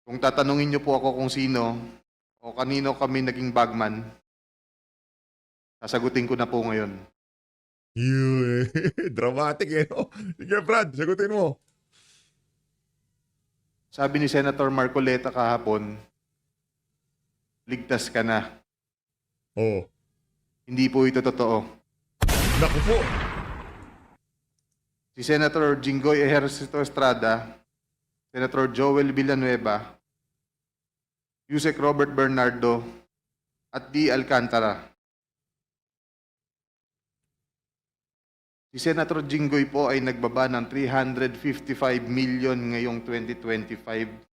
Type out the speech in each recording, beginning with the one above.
Kung tatanungin niyo po ako kung sino o kanino kami naging bagman, sasagutin ko na po ngayon. Yun. Dramatic eh, no? Sige, Brad, sagutin mo. Sabi ni Senator Marcoleta kahapon, ligtas ka na. Oh. Hindi po ito totoo. Naku po. Si Senator Jinggoy Ejercito Estrada, Senator Joel Villanueva, Yusek Robert Bernardo, at D. Alcantara. Si Senator Jinggoy po ay nagbaba ng 355 million ngayong 2025.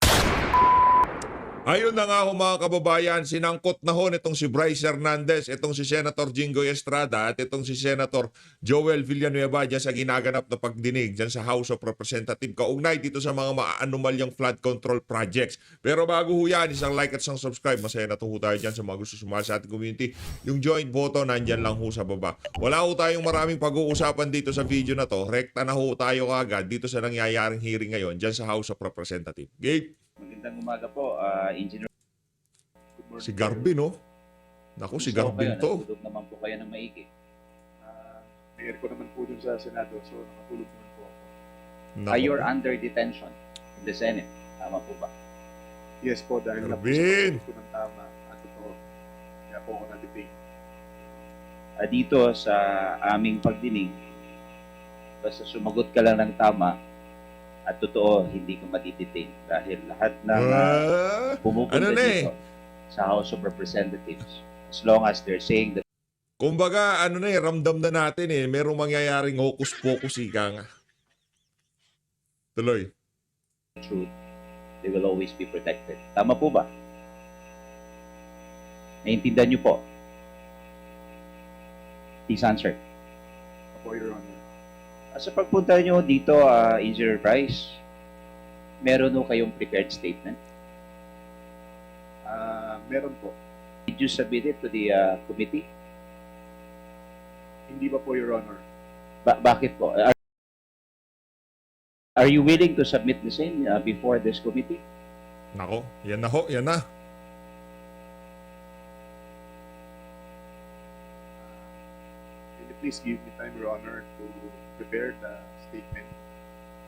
Ayun na nga ho mga kababayan, sinangkot na ho nitong si Bryce Hernandez, itong si Senator Jinggoy Estrada at itong si Senator Joel Villanueva dyan sa ginaganap na pagdinig dyan sa House of Representatives kaugnay dito sa mga maaanomalyang flood control projects. Pero bago ho yan, isang like at isang subscribe. Masaya na to ho tayo dyan sa mga gusto sumali sa ating community. Yung joint button, nandyan lang ho sa baba. Wala ho tayong maraming pag-uusapan dito sa video na to. Rekta na ho tayo agad dito sa nangyayaring hearing ngayon dyan sa House of Representatives. Gabe? Magandang umaga po, Engineer. Si Garbin, no? Naku, si Garbin to. Natulog naman po kayo ng maigi. Mayor ko naman po dun sa Senado, so nakatulog naman po ako. Naku. You're under detention in the Senate. Tama po ba? Yes po, dahil Marvin! napos ko ng tama at totoo. Kaya po ako na-detain. Dito sa aming pagdinig, basta sumagot ka lang ng tama at totoo, hindi ka matidetain. Dahil lahat ng pumupunta ano na dito sa House of Representatives, as long as they're saying the Kumbaga, ano na ramdam na natin merong mangyayaring hocus-pocus ika nga. Tuloy. truth, they will always be protected. Tama po ba? Naiintindihan niyo po? Please answer. Apo, Your Honor. Sa pagpunta niyo dito, Engineer Bryce, meron ho kayong prepared statement? Meron po. Did you submit it to the committee? Hindi ba po, Your Honor? Bakit po? Are you willing to submit the same before this committee? Nako, yan na ho, yan na. Can you please give me time, Your Honor, to prepare the statement?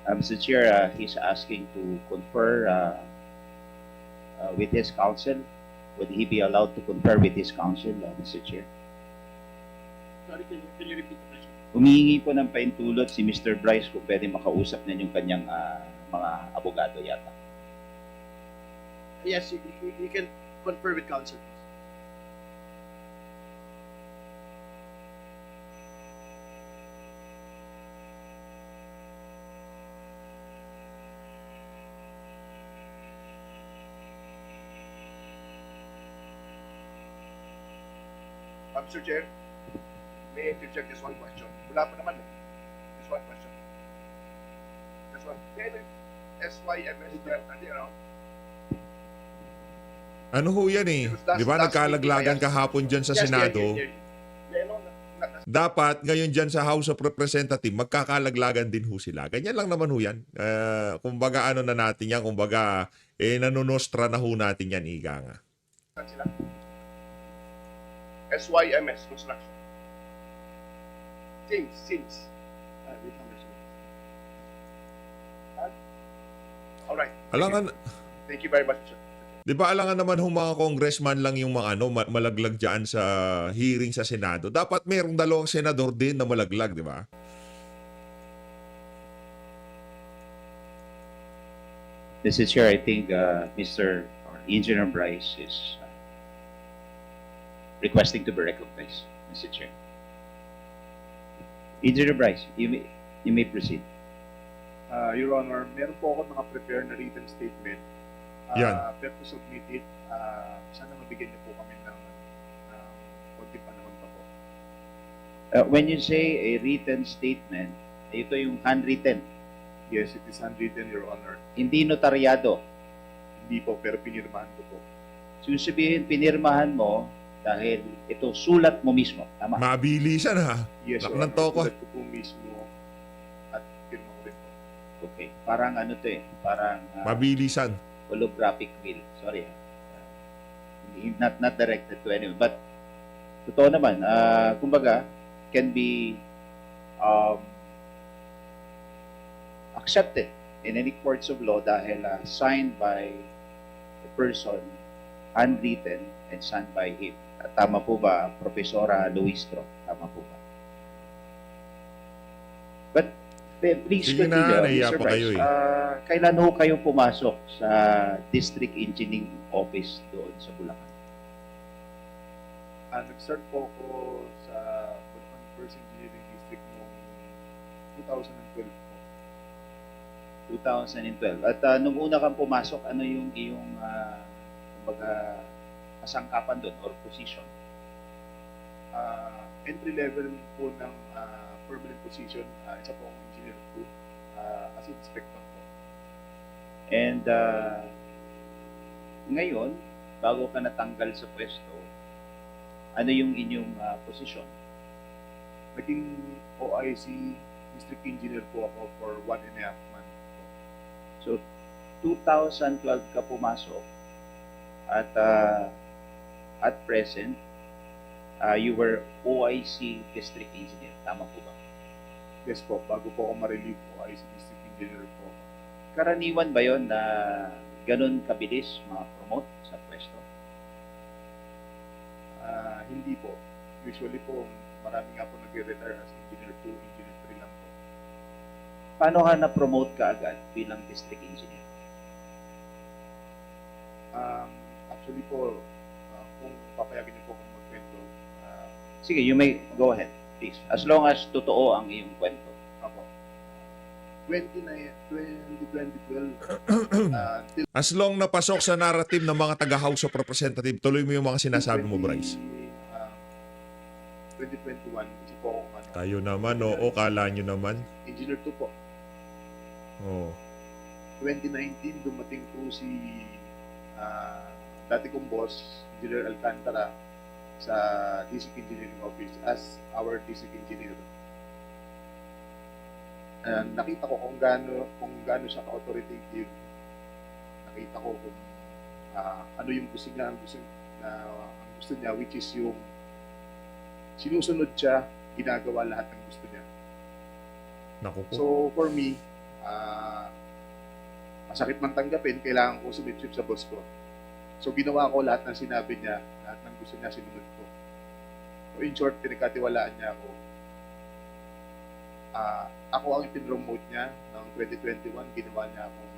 Mr. Chair, he's asking to confer with his counsel. Would he be allowed to confer with his counsel, Mr. Chair? Sorry, can you repeat the question? Humihingi po ng paintulot si Mr. Bryce kung pwede makausap na yung kanyang mga abogado yata. Yes, you can confer with counsel. Mr. Chair, may I interject this one question? Wala pa naman. This one question. This one. Kailan SYMS are they around? Ano ho yan Di ba nagkalaglagan kahapon dyan sa Senado? Dapat ngayon dyan sa House of Representatives, magkakalaglagan din ho sila. Ganyan lang naman ho yan. Kumbaga ano na natin yan, kumbaga nanunostra na ho natin yan, ika nga. Sila? SYMS Construction. Since. Alright. Alangan, Thank you very much, sir. di ba alangan naman ho mga congressman lang yung mga malaglag dyan sa hearing sa Senado. Dapat mayroong dalawang senador din na malaglag, di ba? Mr. Chair, I think Mr. or Engineer Bryce is requesting to be recognized, Mr. Chair. Engineer Bryce, you may proceed. Your Honor, meron po ako naka-prepare na written statement. Yan. Pero to submit it, sana mabigyan niyo po kami ng konting panahon pa po. When you say a written statement, ito yung handwritten, Yes, it is handwritten, Your Honor. hindi notaryado. Hindi po, pero pinirmahan ko po. Susabihin, pinirmahan mo dahil ito sulat mo mismo. Tama? Mabilisan ha. Yes, Lak Your ng Honor. toko. Sulat ko po mismo at pirma ko rin po. Okay. Parang ano to parang Mabilisan. holographic wheel. Sorry. Not directed to anyone. But, totoo naman, kumbaga, can be accepted in any courts of law dahil signed by the person, handwritten, and signed by him. Tama po ba, Profesora Luistro? Tama po ba? But, please Sige continue, na, nahiya Mr. pa kayo Bryce. Kailan ho kayo pumasok sa District Engineering Office doon sa Bulacan? Nag-start po ako sa Bulacan First Engineering District noong 2012 po. 2012. At nung una kang pumasok, ano yung iyong kumbaga kasangkapan doon or position? Entry level po ng permanent position, isa po akong engineer 2 as inspector po. And ngayon, bago ka natanggal sa pwesto, ano yung inyong posisyon? Naging OIC district engineer po ako for 1.5 months po. So, 2012 ka pumasok at at present, you were OIC district engineer. Tama po ba? Yes po, bago po ako ma-relieve OIC district engineer po. Karaniwan ba yon na ganun kabilis ma-promote sa pwesto? Hindi po. Usually po, marami nga po nag-retire as engineer 2, engineer 3 lang po. Paano ka na-promote ka agad bilang district engineer? Actually po, kung papayagan niyo po kung magkwento, Sige, you may go ahead, please. As long as totoo ang iyong kwento. ako, 2012, till As long napasok sa narrative ng mga taga-House of Representative, tuloy mo yung mga sinasabi mo, Bryce. 2021, isa po akong Tayo naman, oo, kala nyo naman. engineer 2 po. Oh. 2019, dumating po si dati kong boss, Engineer Alcantara, sa District Engineering Office as our District Engineer. Nakita ko kung gaano siya ka-authoritative. Nakita ko kung ano yung gusto niya, ang gusto niya, which is yung sinusunod siya, ginagawa lahat ng gusto niya. Naku po. So for me, masakit man tanggapin, kailangan ko sumitsip sa boss ko. So ginawa ko lahat ng sinabi niya, lahat ng gusto niya sinunod ko. So in short, pinagkatiwalaan niya ako. Ako ang ipinromote niya noong 2021, ginawa niya akong,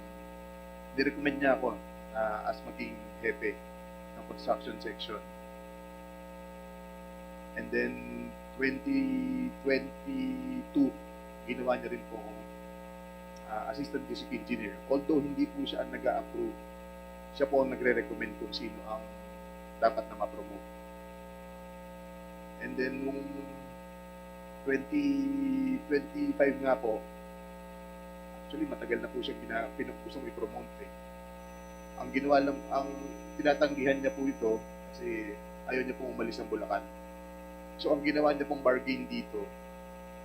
nirecommend niya ako as maging hepe ng construction section. And then 2022, ginawa niya rin po ako assistant district engineer. Although hindi po siya ang nag-a-approve, siya po ang nagre-recommend kung sino ang dapat na ma-promote. And then nung 2025 nga po, actually matagal na po siya pinagpusong i-promote eh. Ang ginawa lang, ang tinatanggihan niya po ito kasi ayaw niya pong umalis ng Bulacan. So ang ginawa niya pong bargain dito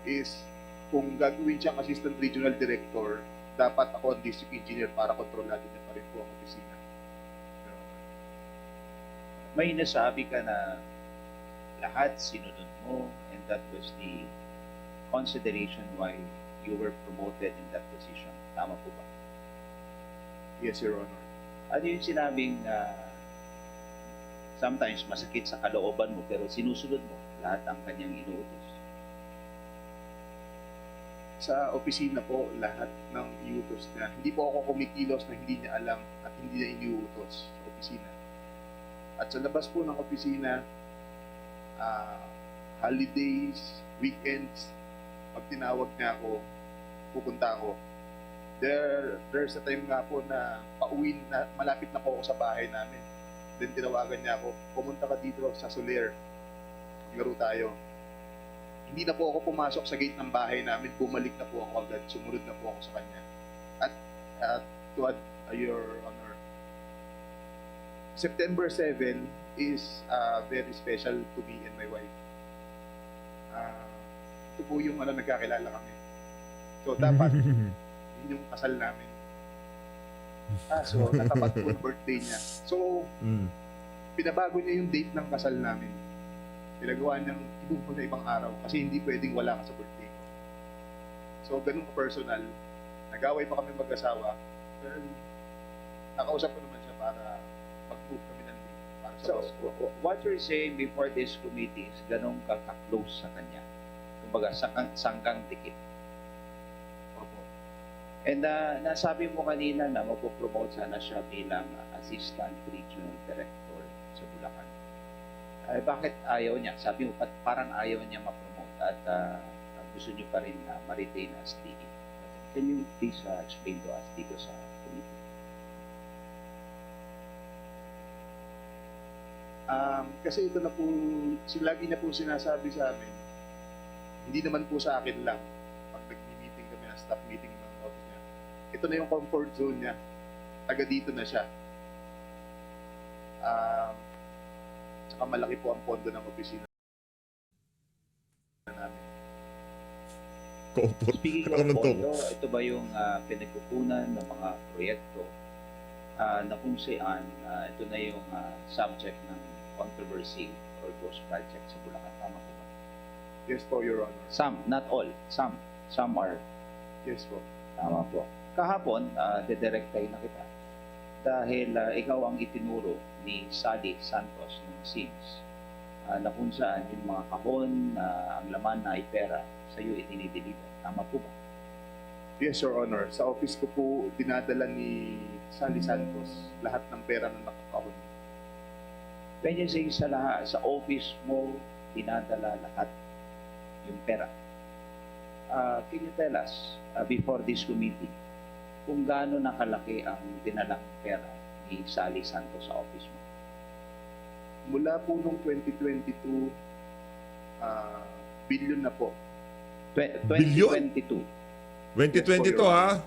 is kung gagawin siyang assistant regional director, dapat ako ang district engineer para kontrolado niya pa rin po ang opisina. May nasabi ka na lahat sinunod mo and that was the consideration why you were promoted in that position. Tama po ba? Yes, Your Honor. Ano yung sinabing sometimes masakit sa kalooban mo pero sinusunod mo lahat ang kanyang inuutos? Sa opisina po, lahat ng iutos niya. Hindi po ako kumikilos na hindi niya alam at hindi niya iniutos sa opisina. At sa labas po ng opisina, holidays, weekends, pag tinawag niya ako, pupunta ako. There's a time nga po na pauwi na, malapit na po ako sa bahay namin. Then tinawagan niya ako, pumunta ka dito sa Soler, maglaro tayo. Hindi na po ako pumasok sa gate ng bahay namin, bumalik na po ako agad, sumunod na po ako sa kanya. At to add, Your Honor, September 7 is very special to me and my wife. Ito po yung nagkakilala kami. So dapat, yun yung kasal namin. Kaso, natapat po yung birthday niya. So, Mm. pinabago niya yung date ng kasal namin. Pinagawa niyang ibubo na ibang araw kasi hindi pwedeng wala ka sa birthday ko. So, ganun ka personal. Nag-away pa kami mag-asawa. Pero, nakausap ko naman siya para mag-move kami ng date para sa So, boss ko. what you're saying before this committee is ganun ka ka-close sa kanya. Kumbaga, sangkang dikit. Opo. And nasabi mo kanina na mapopromote sana siya bilang Assistant Regional Director sa Bulacan. Bakit ayaw niya? Sabi mo, parang ayaw niya ma-promote at gusto niyo pa rin ma-retain as DE. Can you please explain to us dito sa committee? Kasi ito na po, lagi na po sinasabi sa amin, hindi naman po sa akin lang, pag nag-meeting kami na staff meeting ng office niya, ito na yung comfort zone niya. Taga dito na siya. Tsaka malaki po ang pondo ng opisina namin. Comfort. Speaking Ano of to? pondo, ito ba yung pinagkukunan ng mga proyekto na kung saan ito na yung subject ng controversy or ghost project sa Bulacan? Tama po ba? Yes po, Your Honor. Some, not all. Some. Some are. Yes po. Tama po. Kahapon, dedirectay na kita. Dahil ikaw ang itinuro ni Sally Santos ng SIMS na kung saan yung mga kahon na ang laman na ay pera sa iyo itinideliver. Tama po ba? Yes, Your Honor. Sa office ko po, dinadala ni Sally Santos lahat ng pera na nakakahon. When you say sa office mo, dinadala lahat yung pera. Can you tell us, before this committee, kung gaano nakalaki ang dinalang pera ni Sally Santos sa office mo? Mula po nung 2022, billion na po. Bilyon? 2022. 2022 ha?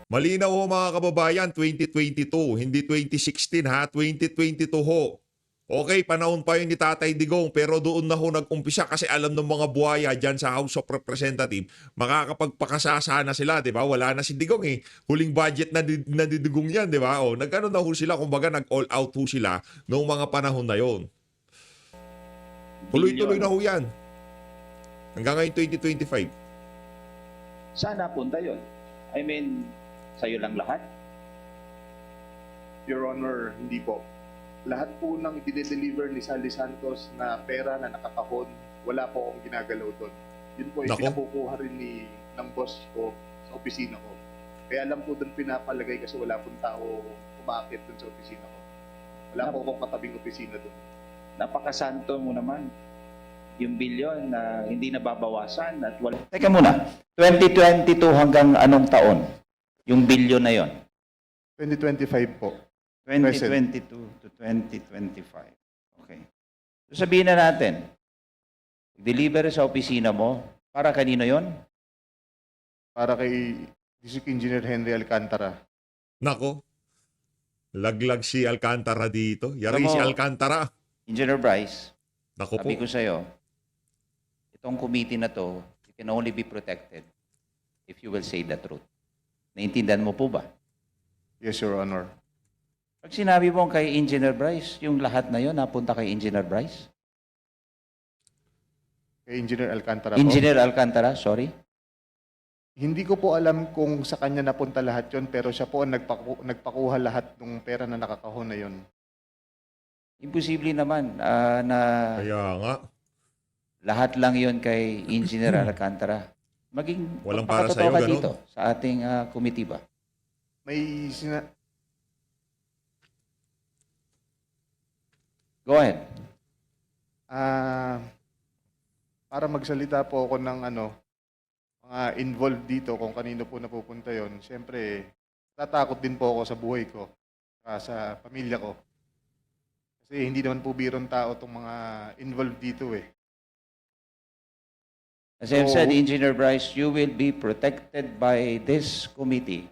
Malinaw ho mga kababayan, 2022, hindi 2016 ha, 2022 ho. Okay, panahon pa yun ni Tatay Digong, pero doon na ho nag-umpisa kasi alam ng mga buhaya dyan sa House of Representatives, makakapagpakasasa na sila, di ba? Wala na si Digong eh. Huling budget na ni Digong yan, di ba? O, nag-ano na ho sila, kumbaga nag-all out ho sila noong mga panahon na yon. Tuloy-tuloy na ho yan. Hanggang ngayon 2025. Saan napunta yun? I mean, sa'yo lang lahat? Your Honor, hindi po. Lahat po ng i-deliver ni Sally Santos na pera na nakakahon, wala po akong ginagalaw doon. Yun po yung Nako. pinakukuha rin ng boss ko sa opisina ko. Kaya lang po doon pinapalagay kasi wala pong tao umakit doon sa opisina ko. Wala po akong katabing opisina doon. Napakasanto mo naman. Yung bilyon na hindi nababawasan at wala. Teka muna, 2022 hanggang anong taon? Yung bilyon na yon? 2025 po. 2022 to 2025. Okay. So sabihin na natin, deliver sa opisina mo, para kanino yon? Para kay District Engineer Henry Alcantara. Nako, laglag si Alcantara dito. Yari Tama. si Alcantara. Engineer Bryce, Nako po. sabi ko sa'yo, itong committee na to, you can only be protected if you will say the truth. Naintindihan mo po ba? Yes, Your Honor. Pag sinabi mo kay Engineer Bryce, yung lahat na yon napunta kay Engineer Bryce? Kay Engineer Alcantara po. Engineer Alcantara, sorry. Hindi ko po alam kung sa kanya napunta lahat yon, pero siya po ang nagpakuha lahat ng pera na nakakahon na yon. Imposible naman na Kaya nga. lahat lang yon kay Engineer Alcantara. Maging Walang para magpakatotoo sa'yo, ka ganun? dito sa ating committee ba? May Go ahead. para magsalita po ako ng mga involved dito kung kanino po napupunta yon. Siyempre, tatakot din po ako sa buhay ko, sa pamilya ko. Kasi hindi naman po birong tao itong mga involved dito eh. As I've So- said, Engineer Bryce, you will be protected by this committee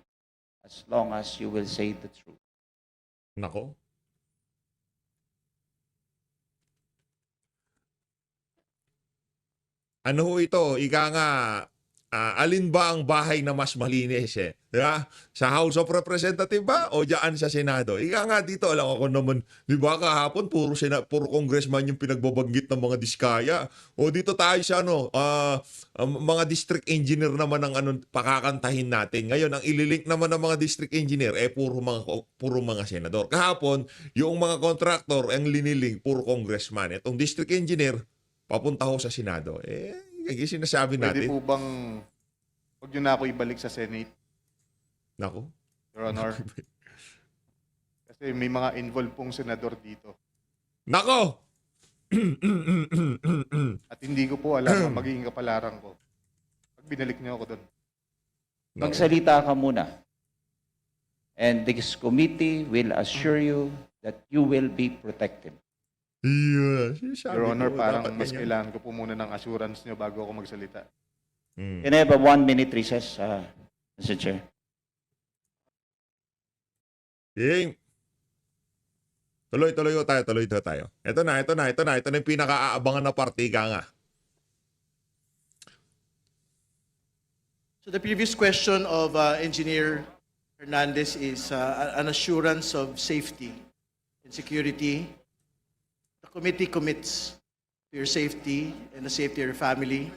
as long as you will say the truth. Nako. Ano ho ito? Ika nga, alin ba ang bahay na mas malinis eh? Diba? Sa House of Representatives ba o diyan sa Senado? Ika nga dito, alam ako naman, di ba kahapon puro congressman yung pinagbabanggit ng mga diskaya. O dito tayo sa mga district engineer naman ang pakakantahin natin. Ngayon, ang ililink naman ng mga district engineer puro mga senador. Kahapon, yung mga contractor ang linilink puro congressman. Itong district engineer papunta ho sa Senado. Yung sinasabi Pwede natin. po bang huwag nyo na ako ibalik sa Senate, Nako. Your Honor? Kasi may mga involved pong senador dito. Nako! At hindi ko po alam ang magiging kapalaran ko pag binalik niyo ako doon. Magsalita ka muna. And this committee will assure you that you will be protected. Yeah, sinasabi Your Honor, ko, parang dapat mas ganyan. kailangan ko po muna ng assurance niyo bago ako magsalita. Hmm. Can I have a 1-minute recess, Mr. Chair? Ying. Tuloy tayo. Ito na yung pinaka-aabangan na partika nga. So the previous question of Engineer Hernandez is an assurance of safety and security. The committee commits to your safety and the safety of your family.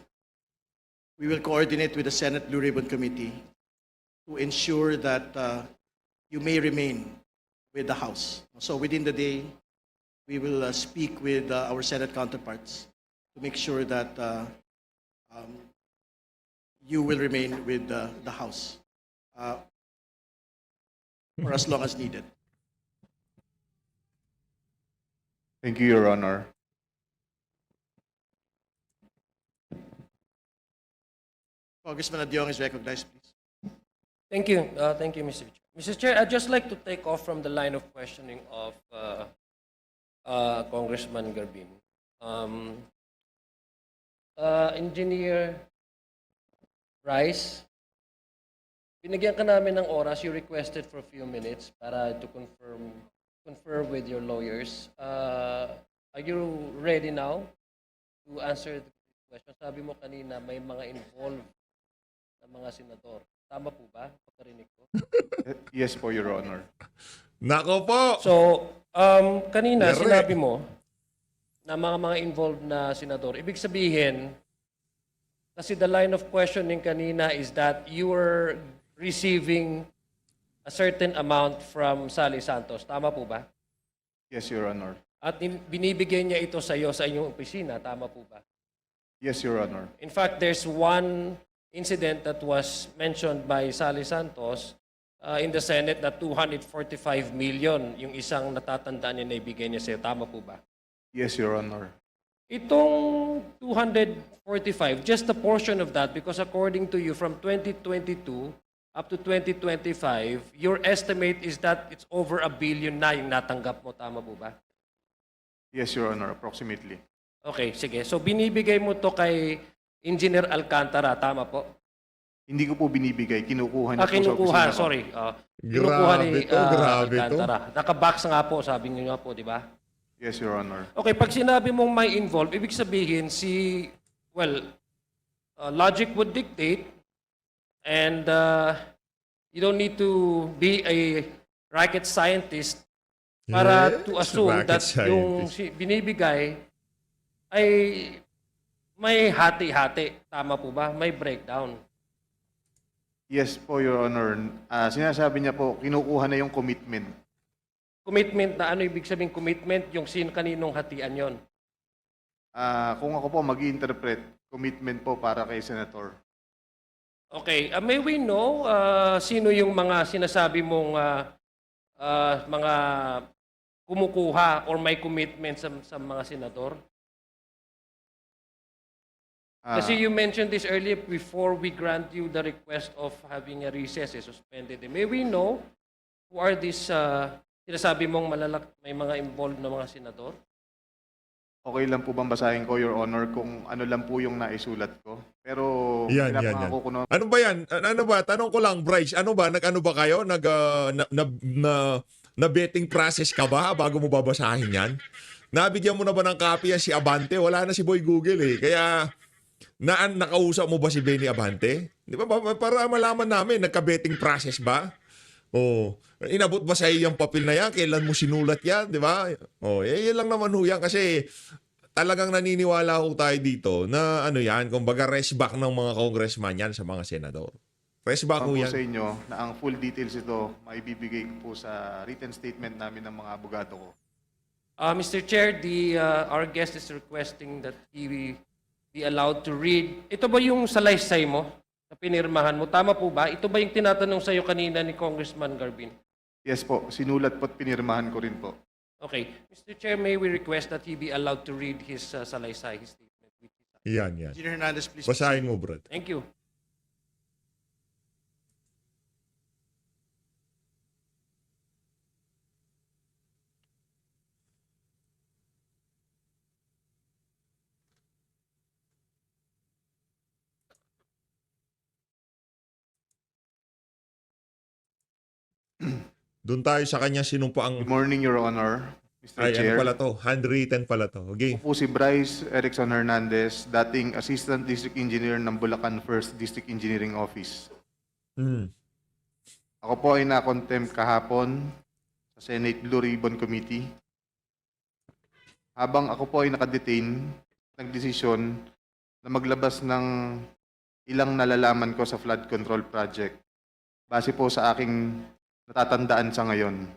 We will coordinate with the Senate Blue Ribbon Committee to ensure that you may remain with the House. So within the day, we will speak with our Senate counterparts to make sure that you will remain with the House for as long as needed. Thank you, Your Honor. Congressman Adyong is recognized, please. Thank you. Thank you, Mr. Chair. Mr. Chair, I'd just like to take off from the line of questioning of Congressman Garbin. Engineer Bryce, binigyan ka namin ng oras. You requested for a few minutes para to confer with your lawyers. Are you ready now to answer the question? Sabi mo kanina may mga involved na mga senador. Tama po ba? Pagkarinig ko. Yes po, Your Honor. Nako po! So, kanina Yari. sinabi mo na mga involved na senador. Ibig sabihin, kasi the line of questioning kanina is that you were receiving a certain amount from Sally Santos. Tama po ba? Yes, Your Honor. At binibigay niya ito sa iyo sa inyong opisina. Tama po ba? Yes, Your Honor. In fact, there's one incident that was mentioned by Sally Santos in the Senate na 245 million yung isang natatandaan niya na ibigay niya sa'yo. Tama po ba? Yes, Your Honor. Itong 245, just a portion of that, because according to you, from 2022 up to 2025, your estimate is that it's over $1 billion na yung natanggap mo. Tama po ba? Yes, Your Honor, approximately. Okay, sige. So binibigay mo to kay Engineer Alcantara. Tama po? Hindi ko po binibigay, kinukuha niya po sa Kinukuha, opisina ko. sorry. Kinukuha ni Grabe to, grabe to. Alcantara. Nakabox nga po, sabi niyo nga po, di ba? Yes, Your Honor. Okay, pag sinabi mong may involved, ibig sabihin logic would dictate and you don't need to be a rocket scientist para Yes, to assume rocket that yung scientist. binibigay ay may hati-hati. Tama po ba? May breakdown. Yes po, Your Honor. Sinasabi niya po, kinukuha na yung commitment. Commitment na ano ibig sabihin commitment? Yung kaninong hatian yon. Kung ako po mag-interpret, commitment po para kay Senator. Okay, may we know sino yung mga sinasabi mong mga kumukuha or may commitment sa mga senador? Kasi you mentioned this earlier before we grant you the request of having a recess, suspended. May we know who are these sinasabi mong may mga involved na mga senador? Okay lang po bang basahin ko, Your Honor, kung ano lang po yung naisulat ko? Pero Yan. pinapangako ko na Ano ba yan? Ano ba? Tanong ko lang, Bryce, nag-ano ba kayo? Na betting process ka ba bago mo babasahin yan? Nabigyan mo na ba ng copy yan si Abante? Wala na si Boy Google eh. Kaya Nakausap mo ba si Benny Abante? Di ba? Para malaman namin, nagka-betting process ba? Oh, inabot ba sa iyo yung papel na yan? Kailan mo sinulat yan? Di ba? Oh, yan lang naman ho yan kasi talagang naniniwala ho tayo dito na ano yan, kumbaga rest back ng mga congressman yan sa mga senador. Rest back ho po yan. sa inyo na ang full details ito maibibigay ko po sa written statement namin ng mga abogado ko. Mr. Chair, our guest is requesting that he be allowed to read. Ito ba yung salaysay mo na pinirmahan mo? Tama po ba? Ito ba yung tinatanong sa'yo kanina ni Congressman Garbin? Yes po, sinulat po at pinirmahan ko rin po. Okay. Mr. Chair, may we request that he be allowed to read his salaysay, his statement? Yan. Engineer Hernandez, please. Basahin mo, Brad. Thank you. Doon tayo sa kanya sinumpaang... Good morning, Your Honor, Mr. Ay, Chair. ano pala to? Handwritten pala to. Okay. Ako po si Bryce Erickson Hernandez, dating Assistant District Engineer ng Bulacan 1st District Engineering Office. Hmm. Ako po ay na-contempt kahapon sa Senate Blue Ribbon Committee. Habang ako po ay nakadetain, nagdesisyon na maglabas ng ilang nalalaman ko sa flood control project base po sa aking natatandaan sa ngayon.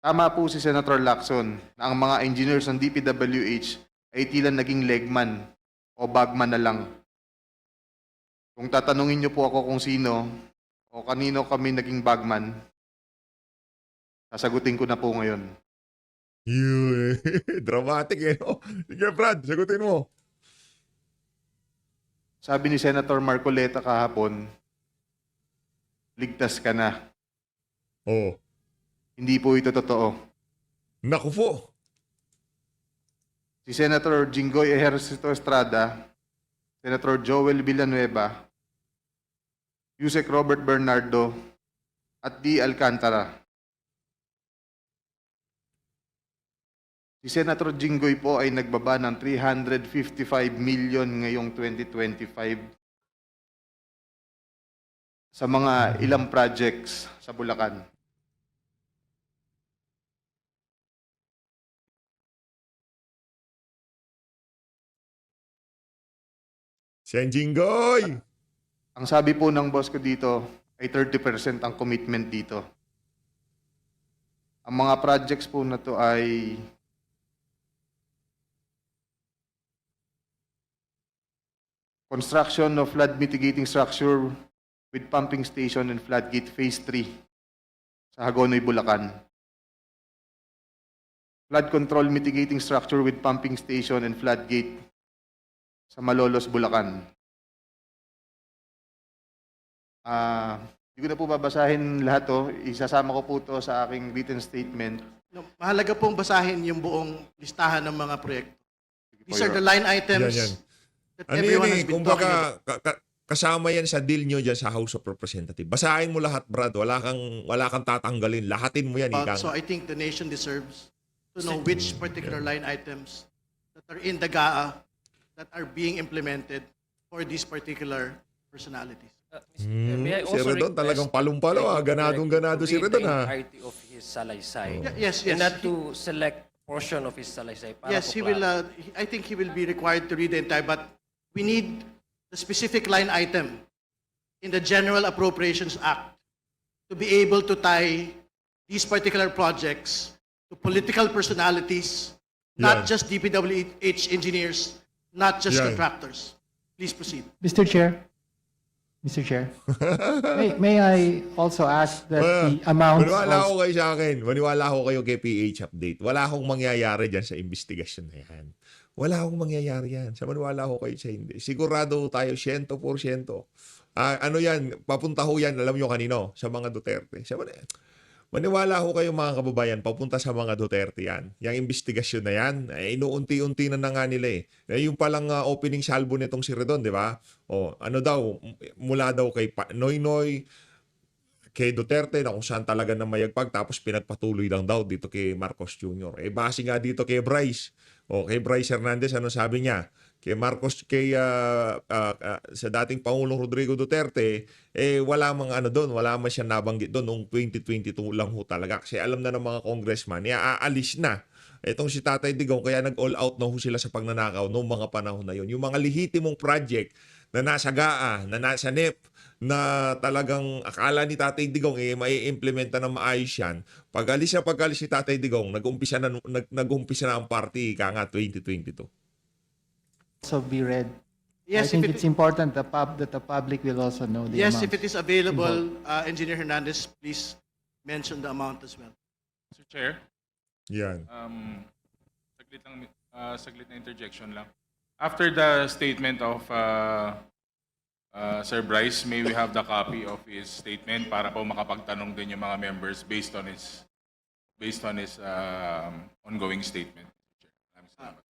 Tama po si Senator Lacson na ang mga engineers ng DPWH ay tila naging legman o bagman na lang. Kung tatanungin niyo po ako kung sino o kanino kami naging bagman, sasagutin ko na po ngayon. Yun. Dramatic eh, no? Sige, Brad, sagutin mo. Sabi ni Senator Marcoleta kahapon, ligtas ka na. Oh. Hindi po ito totoo. Naku po. Si Senator Jinggoy Ejercito Estrada, Senator Joel Villanueva, Yusek Robert Bernardo, at D. Alcantara. Si Senator Jinggoy po ay nagbaba ng 355 million ngayong 2025 sa mga ilang projects sa Bulacan. Senjinggoy! Ang sabi po ng boss ko dito ay 30% ang commitment dito. Ang mga projects po na to ay construction of flood mitigating structure with pumping station and floodgate phase 3 sa Hagonoy, Bulacan. Flood control mitigating structure with pumping station and floodgate sa Malolos, Bulacan. Hindi ko na po babasahin lahat to. Isasama ko po to sa aking written statement. No, mahalaga pong basahin yung buong listahan ng mga proyekto. These are Your the line items Yan. that Ano everyone yun has eh, been talking about. kumbaga, kasama yan sa deal nyo dyan sa House of Representatives. Basahin mo lahat, Brad. Wala kang tatanggalin. Lahatin mo yan, ika. So I think the nation deserves to know which particular line items that are in the GAA that are being implemented for these particular personalities. Mr. Chair, may I Si also Redon request talagang palumpalo. to Ganadong-ganado si read Redon. the entirety of his salaysay. Yes, And yes. not to select portion of his salaysay. Para Yes, po he will. klaro. I think he will be required to read the entire, but we need the specific line item in the General Appropriations Act to be able to tie these particular projects to political personalities, not Yan. just DPWH engineers, not just Yan. contractors. Please proceed. Mr. Chair, may I also ask that the amounts Maniwala of... ko kayo sa akin. Maniwala ko kayo kay PH Update. Wala akong mangyayari dyan sa investigasyon na yan. Wala akong mangyayari yan. Sa maniwala ko kayo sa hindi. Sigurado tayo 100%. Ano yan? Papunta ho yan. Alam nyo kanino? Sa mga Duterte. Maniwala ho kayo mga kababayan, papunta sa mga Duterte yan. Yung investigasyon na yan, inuunti-unti na nga nila eh. Yung palang opening salvo nitong si Redon, di ba? O, ano daw, mula daw kay Noynoy, kay Duterte na kung saan talaga na mayagpag, tapos pinagpatuloy lang daw dito kay Marcos Jr. Base nga dito kay Bryce. O, kay Bryce Hernandez, ano sabi niya? kay Marcos, sa dating Pangulong Rodrigo Duterte, wala mga ano doon, wala man siya nabanggit doon noong 2022 lang ho talaga. Kasi alam na ng mga congressman, aalis na. Itong si Tatay Digong, kaya nag-all out na ho sila sa pagnanakaw noong mga panahon na yon. Yung mga lehitimong project na nasa GAA, na nasa NEP, na talagang akala ni Tatay Digong mai-implementa na maayos yan. Pag-alis ni Tatay Digong, nag-umpisa na ang party ika nga 2022. Also be read. I Yes, think if it's it, important that the public will also know the yes, if amounts. it is available, Engineer Hernandez, please mention the amount as well. Mr. Chair, Yan. saglit na interjection lang. After the statement of Sir Bryce, may we have the copy of his statement para po makapagtanong din yung mga members based on his ongoing statement. Mr. Chair. Maraming salamat.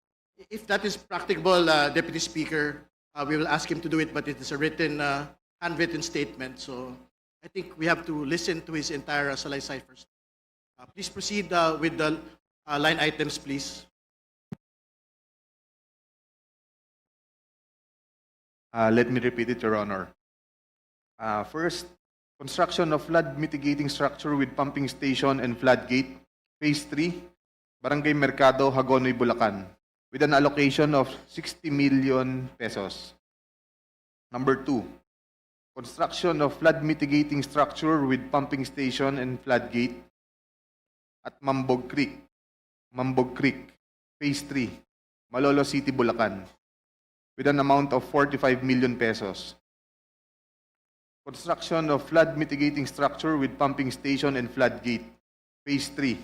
If that is practicable, Deputy Speaker, we will ask him to do it, but it is a handwritten statement. So I think we have to listen to his entire salaysay first. Please proceed with the line items, please. Let me repeat it, Your Honor. First, construction of flood mitigating structure with pumping station and floodgate, Phase 3, Barangay Mercado, Hagonoy, Bulacan, with an allocation of 60 million pesos. Number 2, construction of flood mitigating structure with pumping station and floodgate at Mambog Creek, Phase 3, Malolo City, Bulacan, with an amount of 45 million pesos. Construction of flood mitigating structure with pumping station and floodgate, Phase 3,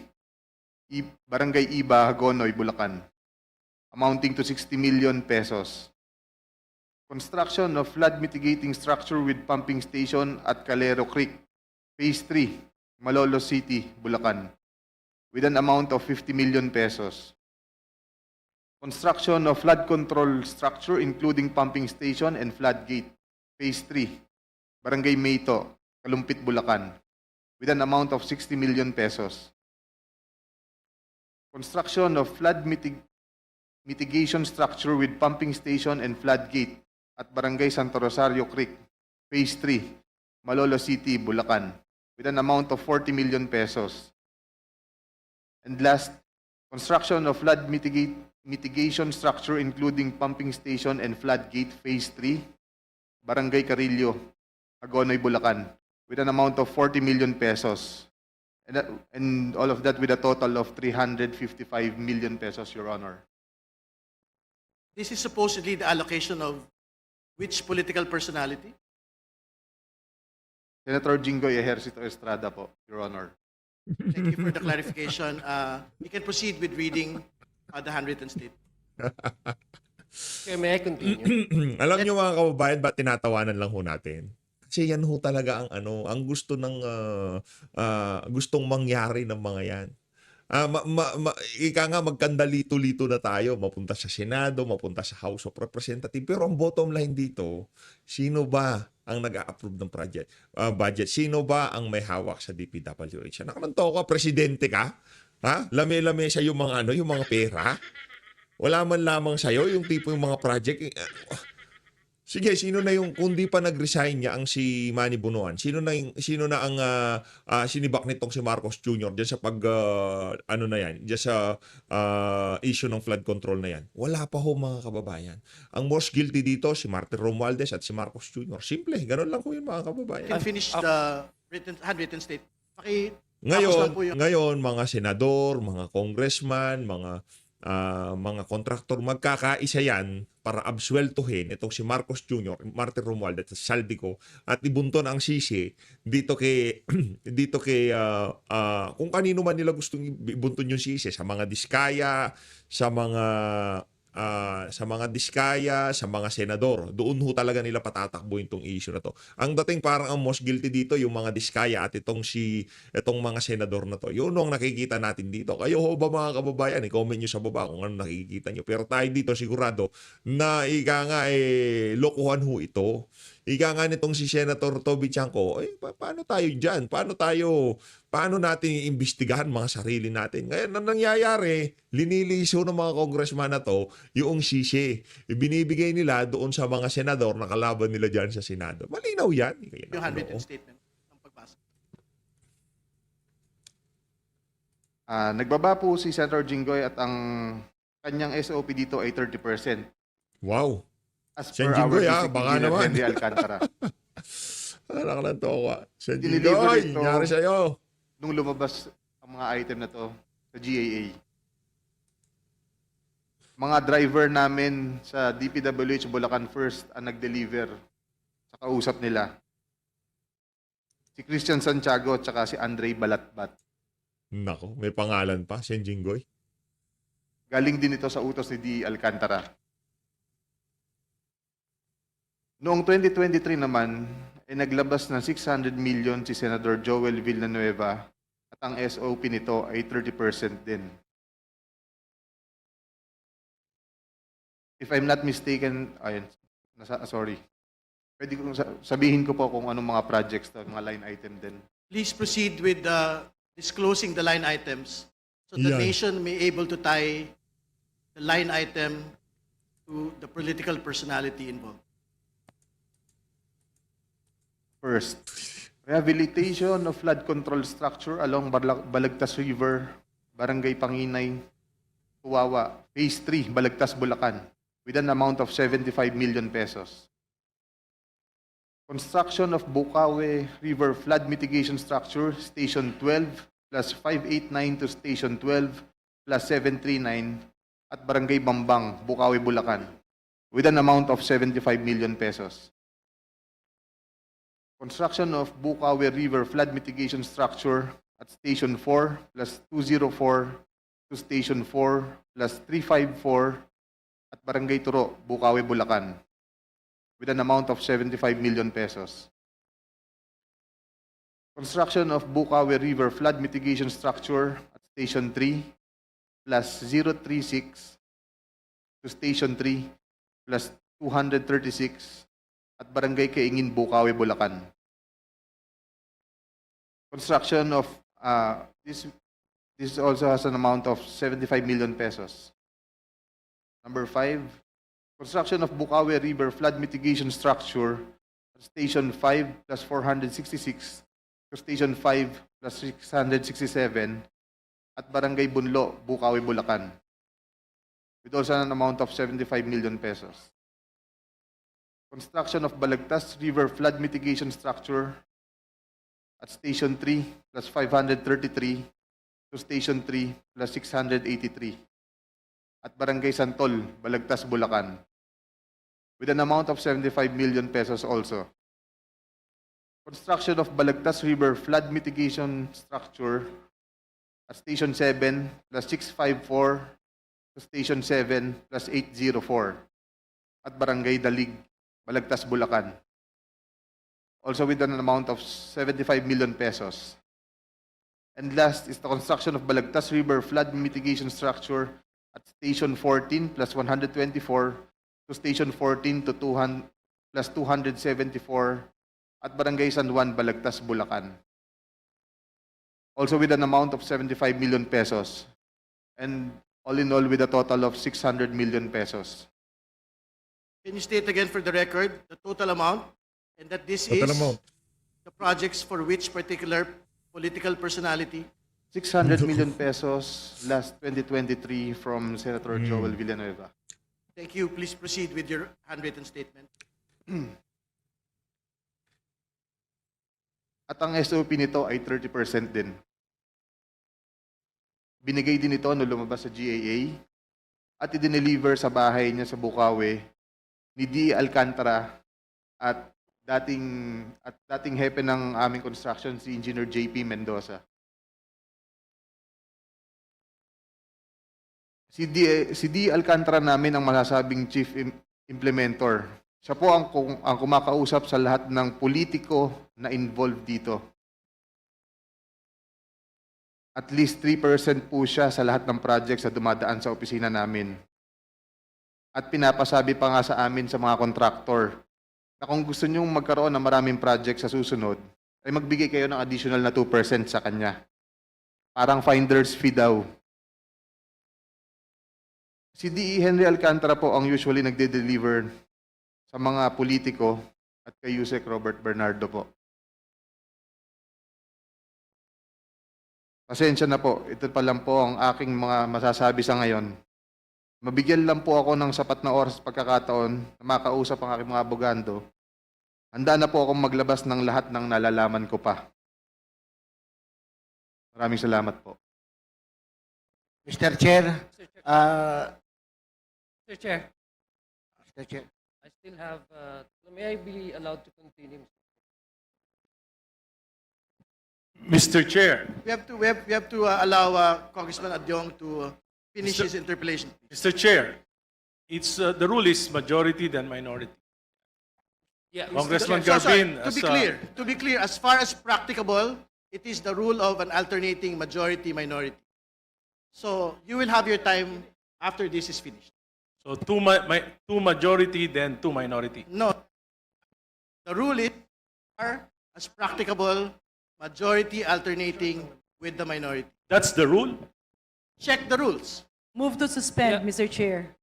Barangay Iba, Hagonoy, Bulacan, amounting to 60 million pesos. Construction of flood mitigating structure with pumping station at Calero Creek, Phase 3, Malolo City, Bulacan, with an amount of 50 million pesos. Construction of flood control structure including pumping station and floodgate, Phase 3, Barangay Mayto, Kalumpit, Bulacan, with an amount of 60 million pesos. Construction of flood mitigation structure with pumping station and floodgate at Barangay Santo Rosario Creek, Phase 3, Malolo City, Bulacan, with an amount of 40 million pesos. And last, construction of flood mitigation structure including pumping station and floodgate, Phase 3, Barangay Carillo, Hagonoy, Bulacan, with an amount of 40 million pesos. And all of that with a total of 355 million pesos, Your Honor. This is supposedly the allocation of which political personality? Senator Jinggoy Ejercito Estrada po, Your Honor. Thank you for the clarification. We can proceed with reading the handwritten statement. Okay, may I continue? Alam niyo mga kababayan, ba't tinatawanan lang ho natin? Kasi yan ho talaga ang gusto ng gustong mangyari ng mga yan. Ika nga magkandalito-lito na tayo, mapunta sa Senado, mapunta sa House of Representatives. Pero ang bottom line dito, sino ba ang nag-a-approve ng budget? Sino ba ang may hawak sa DPWH? Nakamanto ka, presidente ka? Ha? Lame-lame siya yung mga pera? Wala man lamang sa'yo yung tipo yung mga project. Sige, sino na yung, kung di pa nag-resign niya ang si Manny Bunuan, sino na ang sinibak nitong si Marcos Jr. diyan sa diyan sa issue ng flood control na yan? Wala pa ho mga kababayan. Ang most guilty dito si Martin Romualdez at si Marcos Jr. Simple, ganun lang ho yun mga kababayan. Can finish the handwritten statement. Tapos lang po yung- Ngayon, mga senador, mga congressman, mga kontraktor, magkakaisa yan para absueltuhin itong si Marcos Jr., Martin Romualdez at Saldico at ibunton ang sisi dito kay kung kanino man nila gustong ibunton yung sisi, sa mga diskaya, sa mga senador. Doon ho talaga nila patatakbuhin tong issue na to. Ang dating parang ang most guilty dito yung mga diskaya at itong mga senador na to. Yun ang nakikita natin dito. Kayo ho ba mga kababayan, i-comment nyo sa baba kung ano nakikita nyo. Pero tayo dito sigurado na lokohan ho ito. Ika nga nitong si Senator Toby Chanco, paano tayo dyan? Paano natin iimbestigahan mga sarili natin? Ngayon, ang nangyayari, liniliso ng mga congressman na to, yung sisi. Ibinibigay nila doon sa mga senador na kalaban nila dyan sa Senado. Malinaw yan. Yung handwritten statement ng pagbasa. Nagbaba po si Senator Jinggoy at ang kanyang SOP dito ay 30%. Wow. As Sen per our Jinggoy, Basic baka Engineer naman. Henry Alcantara. Anak lang to ako. Sen Dineliver Jinggoy, ito. nangyari sa'yo. Nung lumabas ang mga item na to sa GAA. Mga driver namin sa DPWH Bulacan First ang nag-deliver sa kausap nila. Si Christian Santiago at saka si Andre Balatbat. Nako, may pangalan pa, Sen Jinggoy. Galing din ito sa utos ni D. Alcantara. Noong 2023 naman, ay naglabas ng 600 million si Senator Joel Villanueva at ang SOP nito ay 30% din. If I'm not mistaken, sorry. Pwede kong sabihin ko po kung anong mga projects to, mga line item din. Please proceed with disclosing the line items so the Yan. nation may able to tie the line item to the political personality involved. First, rehabilitation of flood control structure along Balagtas River, Barangay Panginay, Tuwawa, Phase 3, Balagtas, Bulacan, with an amount of 75 million pesos. Construction of Bukawe River Flood Mitigation Structure, Station 12, plus 589 to Station 12, plus 739, at Barangay Bambang, Bukawe, Bulacan, with an amount of 75 million pesos. Construction of Bukawe River Flood Mitigation Structure at Station 4 plus 204 to Station 4 plus 354 at Barangay Turo, Bukawe, Bulacan with an amount of 75 million pesos. Construction of Bukawe River Flood Mitigation Structure at Station 3 plus 036 to Station 3 plus 236 at Barangay Kaingin, Bukawe, Bulacan. Construction of this also has an amount of 75 million pesos. Number 5, construction of Bukawe River Flood Mitigation Structure at Station 5 plus 466 to Station 5 plus 667 at Barangay Bunlo, Bukawe, Bulacan with also an amount of 75 million pesos. Construction of Balagtas River Flood Mitigation Structure at Station 3 plus 533 to Station 3 plus 683 at Barangay Santol, Balagtas, Bulacan with an amount of 75 million pesos also. Construction of Balagtas River Flood Mitigation Structure at Station 7 plus 654 to Station 7 plus 804 at Barangay Dalig, Balagtas, Bulacan. Also with an amount of 75 million pesos. And last is the construction of Balagtas River Flood Mitigation Structure at Station 14 plus 124 to Station 14 to 200 plus 274 at Barangay San Juan, Balagtas, Bulacan. Also with an amount of 75 million pesos. And all in all with a total of 600 million pesos. Can you state again for the record the total amount and that this Total is amount. the projects for which particular political personality? 600 million pesos last 2023 from Senator Joel Villanueva. Thank you. Please proceed with your handwritten statement. At ang SOP nito ay 30% din. Binigay din ito nung lumabas sa GAA at i-deliver sa bahay niya sa Bukawe ni D. Alcantara at dating hepe ng aming construction si Engineer JP Mendoza. Si D. Alcantara namin ang masasabing chief implementor. Siya po ang kumakausap sa lahat ng politiko na involved dito. At least 3% po siya sa lahat ng projects na dumadaan sa opisina namin. At pinapasabi pa nga sa amin sa mga kontraktor na kung gusto nyong magkaroon ng maraming project sa susunod, ay magbigay kayo ng additional na 2% sa kanya. Parang finder's fee daw. Si DE Henry Alcantara po ang usually nagde-deliver sa mga politiko at kay Yusek Robert Bernardo po. Pasensya na po, ito pa lang po ang aking mga masasabi sa ngayon. Mabigyan lang po ako ng sapat na oras at pagkakataon na makausap ang aking mga abogando. Handa na po akong maglabas ng lahat ng nalalaman ko pa. Maraming salamat po. Mr. Chair, Mr. Chair, Mr. Chair. I still have, may I be allowed to continue? Mr. Chair, We have to allow Congressman Adyong to finish his interpellation. Mr. Chair, it's the rule is majority than minority. Yeah, Congressman So, sorry, Garbin, to be clear, as far as practicable, it is the rule of an alternating majority-minority. So you will have your time after this is finished. so two majority then two minority. No, the rule is as practicable, majority alternating with the minority. That's the rule. Check the rules. Move to suspend, Yeah. Mr. Chair.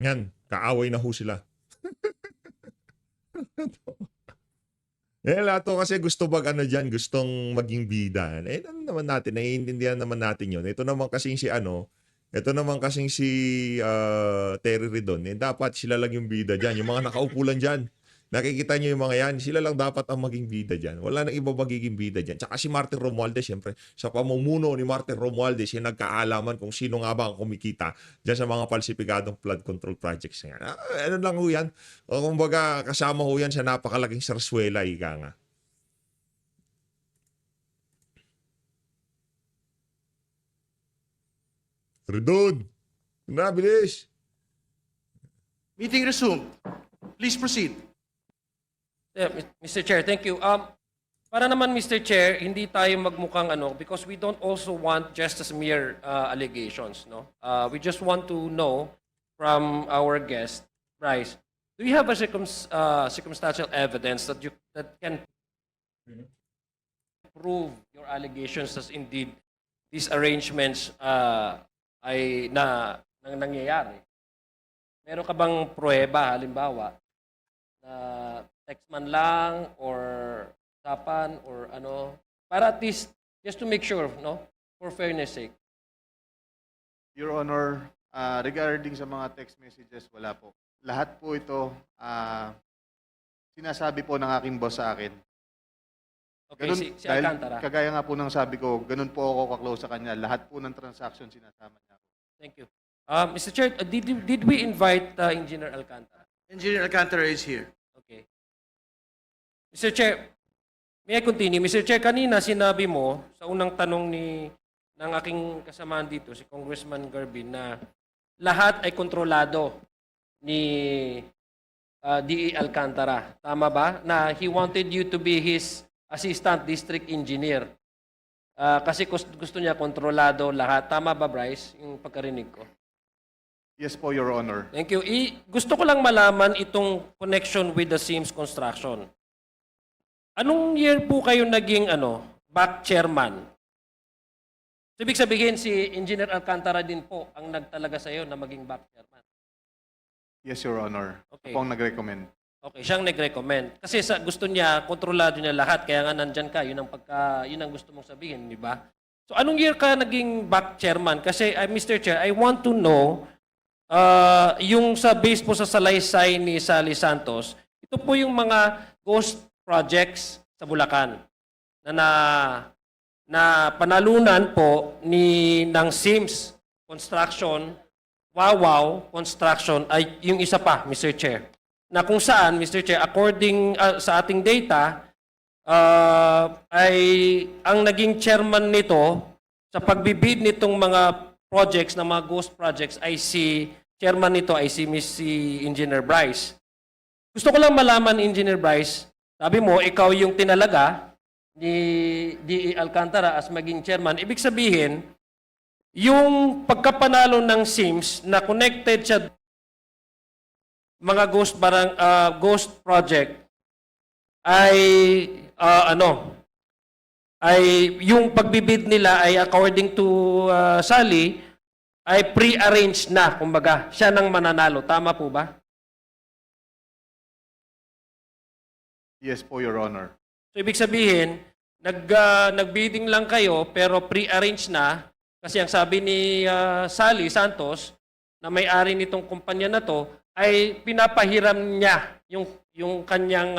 Yan, kaaway na ho sila. Lahat to kasi gusto gustong maging bida. Ano naman natin, naiintindihan naman natin yun. Ito naman kasing si Terry Ridon, dapat sila lang yung bida dyan. Yung mga nakaupo lang dyan. Nakikita nyo yung mga yan, sila lang dapat ang maging bida dyan. Wala nang iba magiging bida dyan. Tsaka si Martin Romualdez, siyempre, sa pamumuno ni Martin Romualdez, yung nagkaalaman kung sino nga ba ang kumikita dyan sa mga falsifikadong flood control projects na yan. Ano lang ho yan? O kumbaga, kasama ho yan sa napakalaking sarswela, ika nga. Redon! Nabilis! Meeting resumed. Please proceed. Yeah, Mr. Chair, thank you. Para naman, Mr. Chair, hindi tayo magmukhang because we don't also want just as mere allegations, no? We just want to know from our guest, Bryce, do you have a circumstantial evidence that can prove your allegations as indeed these arrangements ay nangyayari? Meron ka bang pruweba, halimbawa, na text man lang or usapan or para at least just to make sure, no, for fairness sake. Your Honor, regarding sa mga text messages, wala po. Lahat po ito, sinasabi po ng aking boss sa akin. Okay, si dahil Alcantara. kagaya nga po ng sabi ko, ganun po ako kaklose sa kanya. Lahat po ng transaction sinasama niya ako. Thank you. Mr. Chair, did we invite Engineer Alcantara? Engineer Alcantara is here. Okay. Mr. Chair, may I continue? Mr. Chair, kanina sinabi mo sa unang tanong ng aking kasamaan dito, si Congressman Garbin, na lahat ay kontrolado ni DE Alcantara. Tama ba? Na he wanted you to be his assistant district engineer. Kasi gusto niya kontrolado lahat. Tama ba, Bryce, yung pagkarinig ko? Yes po, Your Honor. Thank you. Gusto ko lang malaman itong connection with the Sims Construction. Anong year po kayo naging back chairman? So, ibig sabihin si Engineer Alcantara din po ang nagtalaga sa iyo na maging back chairman. Yes, Your Honor. Okay. Ako ang nag-recommend. Okay, siyang nag-recommend. Kasi gusto niya, kontrolado niya lahat, kaya nga nandyan ka, yun ang gusto mong sabihin, di ba? So anong year ka naging back chairman? Kasi, Mr. Chair, I want to know, yung sa base po sa salaysay ni Sally Santos, ito po yung mga ghost projects sa Bulacan na panalunan po ng Sims Construction, Wawaw Construction, ay yung isa pa, Mr. Chair. Na kung saan, Mr. Chair, according sa ating data, ay ang naging chairman nito sa pagbibid nitong mga projects, na mga ghost projects, ay chairman nito ay si Engineer Bryce. Gusto ko lang malaman, Engineer Bryce, sabi mo, ikaw yung tinalaga ni DE Alcantara as maging chairman. Ibig sabihin, yung pagkapanalo ng Sims na connected siya mga ghost project ay yung pagbibid nila ay according to Sally ay pre-arranged na, kumbaga. Siya nang mananalo. Tama po ba? Yes po, Your Honor. So, ibig sabihin, nag-bidding lang kayo pero pre-arranged na kasi ang sabi ni Sally Santos na may-ari nitong kumpanya na to ay pinapahiram niya yung kanyang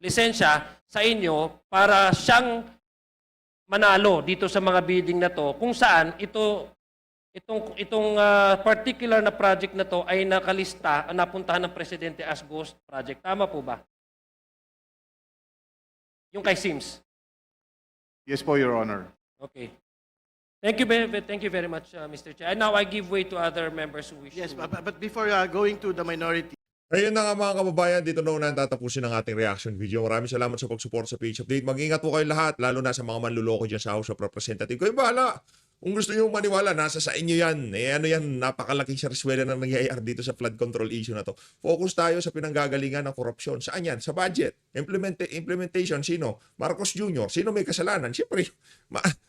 lisensya sa inyo para siyang manalo dito sa mga bidding na to kung saan itong particular na project na to ay nakalista, napuntahan ng presidente as ghost project. Tama po ba? Yung kay Sims. Yes po, Your Honor. Okay. Thank you very much, Mr. Chair. And now I give way to other members who wish Yes, to... but before going to the minority, Ayun na nga mga kababayan, dito na una tatapusin ang ating reaction video. Maraming salamat sa pag-support sa Page Update. Mag-ingat po kayo lahat, lalo na sa mga manluloko dyan sa House of Representatives. Kayo bahala. Kung gusto nyo maniwala, nasa sa inyo yan. Ano yan, napakalaking sariswela na nangyayari dito sa flood control issue na to. Focus tayo sa pinanggagalingan ng korupsyon. Saan yan? Sa budget. Implementation, sino? Marcos Jr. Sino may kasalanan? Siyempre,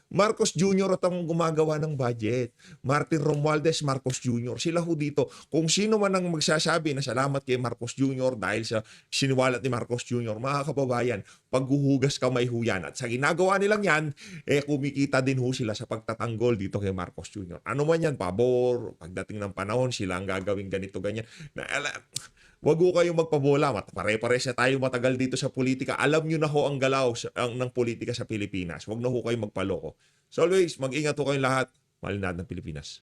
Marcos Jr. at ang gumagawa ng budget. Martin Romualdez, Marcos Jr. Sila ho dito. Kung sino man ang magsasabi na salamat kay Marcos Jr. dahil sa siniwalat ni Marcos Jr., mga kababayan, paghuhugas kamay ho yan. At sa ginagawa nilang yan, kumikita din ho sila sa pagtatanggol dito kay Marcos Jr. Ano man yan, pabor, pagdating ng panahon, sila ang gagawin ganito, ganyan. Wag ho kayong magpabola. Pare-pare sa tayo matagal dito sa politika. Alam nyo na ho ang galaw ng politika sa Pilipinas. Wag na ho kayong magpaloko. So always, mag-ingat ho kayong lahat. Mahal natin ng Pilipinas.